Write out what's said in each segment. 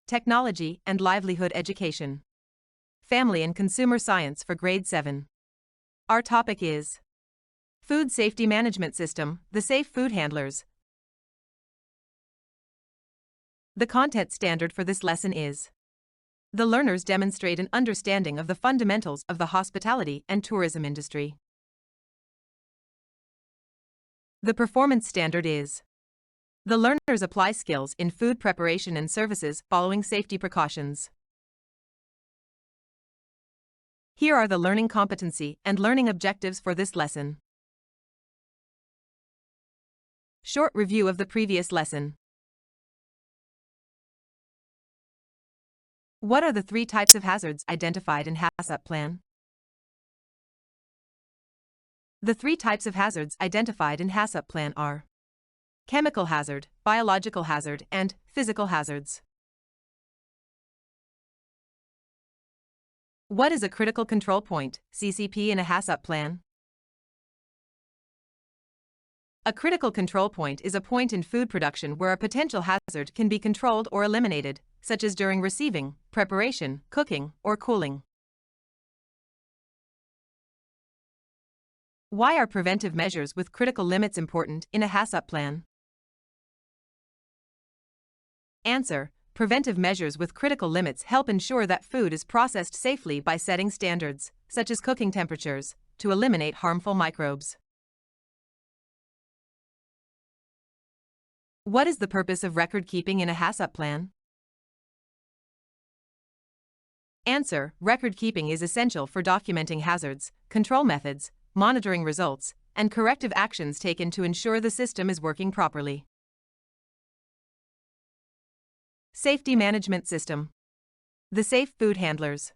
Technology and Livelihood Education. Family and Consumer Science for Grade 7. Our topic is Food Safety Management System, the Safe Food Handlers. The content standard for this lesson is: the learners demonstrate an understanding of the fundamentals of the hospitality and tourism industry. The performance standard is: the learners apply skills in food preparation and services following safety precautions. Here are the learning competency and learning objectives for this lesson. Short review of the previous lesson. What are the 3 types of hazards identified in HACCP plan? The 3 types of hazards identified in HACCP plan are chemical hazard, biological hazard, and physical hazards. What is a critical control point, CCP, in a HACCP plan? A critical control point is a point in food production where a potential hazard can be controlled or eliminated, such as during receiving, preparation, cooking, or cooling. Why are preventive measures with critical limits important in a HACCP plan? Answer: preventive measures with critical limits help ensure that food is processed safely by setting standards, such as cooking temperatures, to eliminate harmful microbes. What is the purpose of record keeping in a HACCP plan? Answer: record keeping is essential for documenting hazards, control methods, monitoring results, and corrective actions taken to ensure the system is working properly. Safety Management System. The Safe Food Handlers.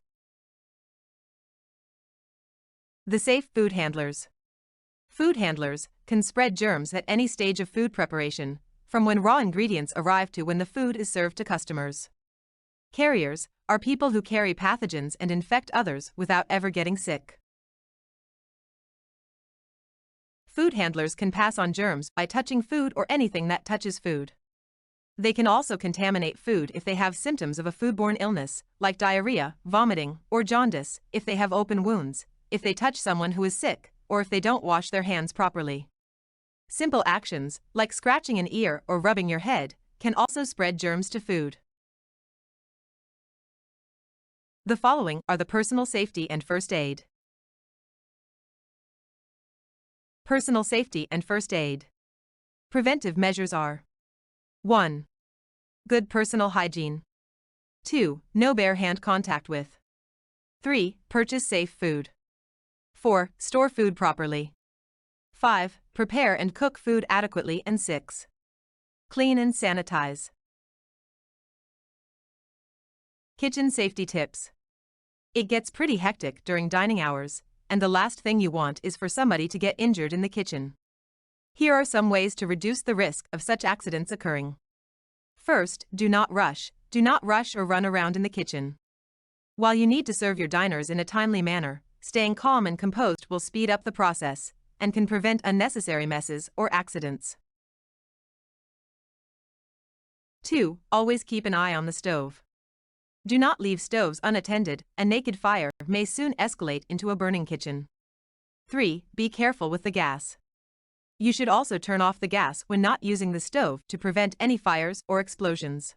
The Safe Food Handlers. Food handlers can spread germs at any stage of food preparation, from when raw ingredients arrive to when the food is served to customers. Carriers are people who carry pathogens and infect others without ever getting sick. Food handlers can pass on germs by touching food or anything that touches food. They can also contaminate food if they have symptoms of a foodborne illness, like diarrhea, vomiting, or jaundice, if they have open wounds, if they touch someone who is sick, or if they don't wash their hands properly. Simple actions, like scratching an ear or rubbing your head, can also spread germs to food. The following are the personal safety and first aid. Personal safety and first aid. Preventive measures are: 1. Good personal hygiene. 2. No bare hand contact with. 3. Purchase safe food. 4. Store food properly. 5. Prepare and cook food adequately. And 6. Clean and sanitize. Kitchen safety tips. It gets pretty hectic during dining hours, and the last thing you want is for somebody to get injured in the kitchen. Here are some ways to reduce the risk of such accidents occurring. First, do not rush. Do not rush or run around in the kitchen. While you need to serve your diners in a timely manner, staying calm and composed will speed up the process and can prevent unnecessary messes or accidents. 2. Always keep an eye on the stove. Do not leave stoves unattended. A naked fire may soon escalate into a burning kitchen. 3. Be careful with the gas. You should also turn off the gas when not using the stove to prevent any fires or explosions.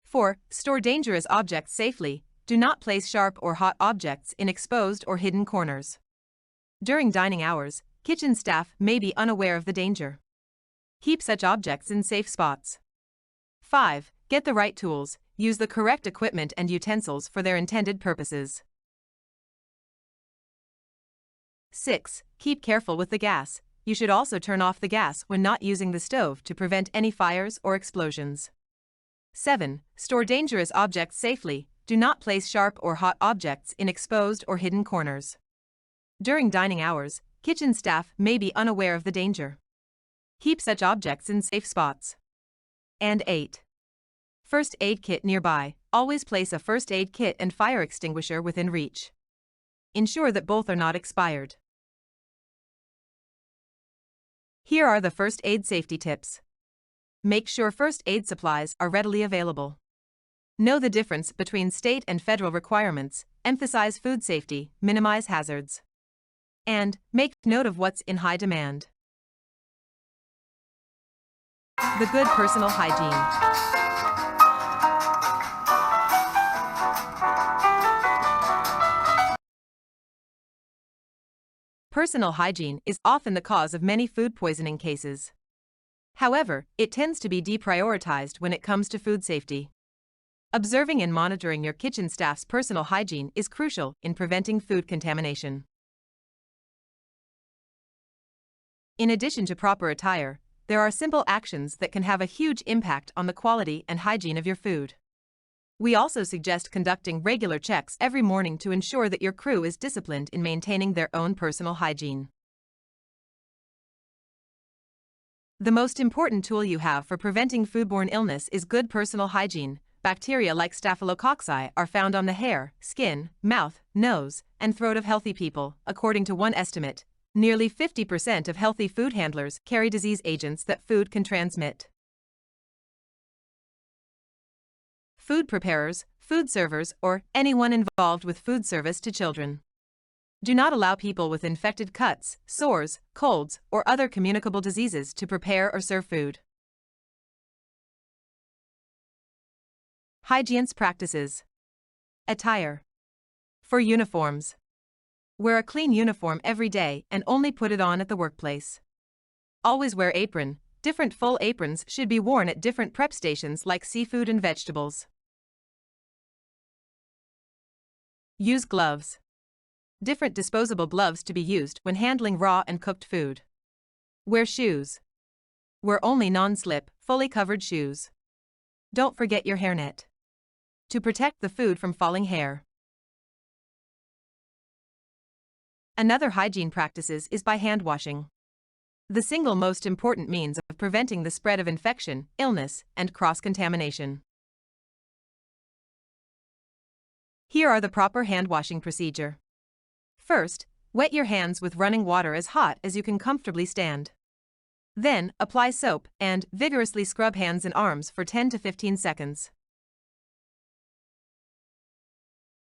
4. Store dangerous objects safely. Do not place sharp or hot objects in exposed or hidden corners. During dining hours, kitchen staff may be unaware of the danger. Keep such objects in safe spots. 5. Get the right tools. Use the correct equipment and utensils for their intended purposes. 6. Keep careful with the gas. You should also turn off the gas when not using the stove to prevent any fires or explosions. 7. Store dangerous objects safely. Do not place sharp or hot objects in exposed or hidden corners. During dining hours, kitchen staff may be unaware of the danger. Keep such objects in safe spots. And 8. First aid kit nearby. Always place a first aid kit and fire extinguisher within reach. Ensure that both are not expired. Here are the first aid safety tips. make sure first aid supplies are readily available. Know the difference between state and federal requirements, emphasize food safety, minimize hazards. And make note of what's in high demand. The good personal hygiene. Personal hygiene is often the cause of many food poisoning cases. However, it tends to be deprioritized when it comes to food safety. Observing and monitoring your kitchen staff's personal hygiene is crucial in preventing food contamination. In addition to proper attire, there are simple actions that can have a huge impact on the quality and hygiene of your food. We also suggest conducting regular checks every morning to ensure that your crew is disciplined in maintaining their own personal hygiene. The most important tool you have for preventing foodborne illness is good personal hygiene. Bacteria like staphylococci are found on the hair, skin, mouth, nose, and throat of healthy people. According to one estimate, nearly 50% of healthy food handlers carry disease agents that food can transmit. Food preparers, food servers, or anyone involved with food service to children. Do not allow people with infected cuts, sores, colds, or other communicable diseases to prepare or serve food. Hygiene practices. Attire. For uniforms. Wear a clean uniform every day and only put it on at the workplace. Always wear apron. Different full aprons should be worn at different prep stations like seafood and vegetables. Use gloves. Different disposable gloves to be used when handling raw and cooked food. Wear shoes. Wear only non-slip, fully covered shoes. Don't forget your hairnet to protect the food from falling hair. Another hygiene practices is by hand washing. The single most important means of preventing the spread of infection, illness, and cross-contamination. Here are the proper hand washing procedure. First, wet your hands with running water as hot as you can comfortably stand. Then, apply soap and vigorously scrub hands and arms for 10 to 15 seconds.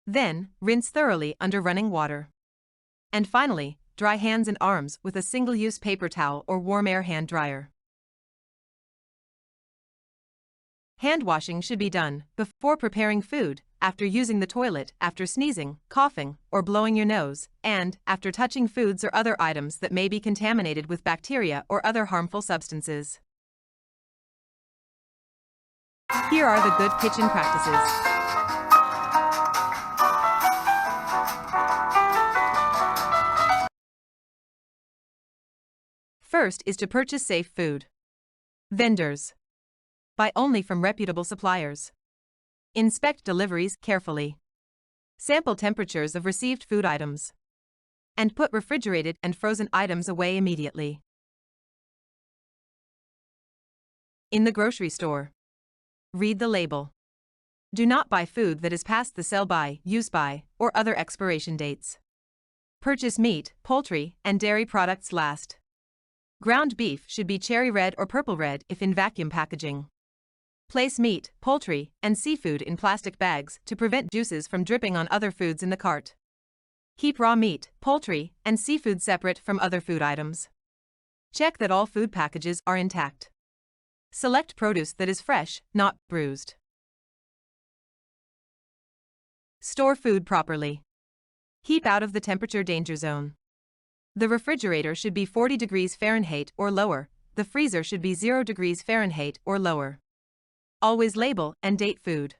Then, rinse thoroughly under running water. And finally, dry hands and arms with a single-use paper towel or warm air hand dryer. Hand washing should be done before preparing food, after using the toilet, after sneezing, coughing, or blowing your nose, and after touching foods or other items that may be contaminated with bacteria or other harmful substances. Here are the good kitchen practices. First is to purchase safe food. Vendors. Buy only from reputable suppliers. Inspect deliveries carefully. Sample temperatures of received food items. And put refrigerated and frozen items away immediately. In the grocery store. Read the label. Do not buy food that is past the sell-by, use-by, or other expiration dates. Purchase meat, poultry, and dairy products last. Ground beef should be cherry red or purple red if in vacuum packaging. Place meat, poultry, and seafood in plastic bags to prevent juices from dripping on other foods in the cart. Keep raw meat, poultry, and seafood separate from other food items. Check that all food packages are intact. Select produce that is fresh, not bruised. Store food properly. Keep out of the temperature danger zone. The refrigerator should be 40 degrees Fahrenheit or lower. The freezer should be 0 degrees Fahrenheit or lower. Always label and date food.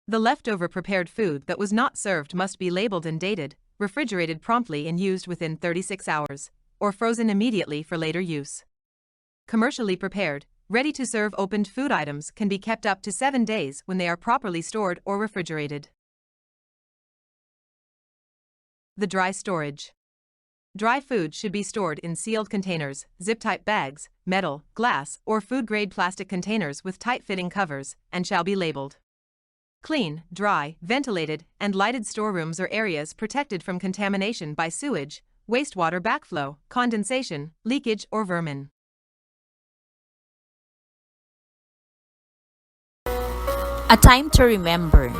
The leftover prepared food that was not served must be labeled and dated, refrigerated promptly and used within 36 hours, or frozen immediately for later use. Commercially prepared, ready-to-serve opened food items can be kept up to 7 days when they are properly stored or refrigerated. The dry storage. Dry food should be stored in sealed containers, zip-type bags, metal, glass, or food-grade plastic containers with tight-fitting covers, and shall be labeled. Clean, dry, ventilated, and lighted storerooms are areas protected from contamination by sewage, wastewater backflow, condensation, leakage, or vermin. A time to remember.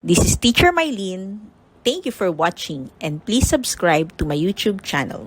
This is Teacher Mylene. Thank you for watching and please subscribe to my YouTube channel.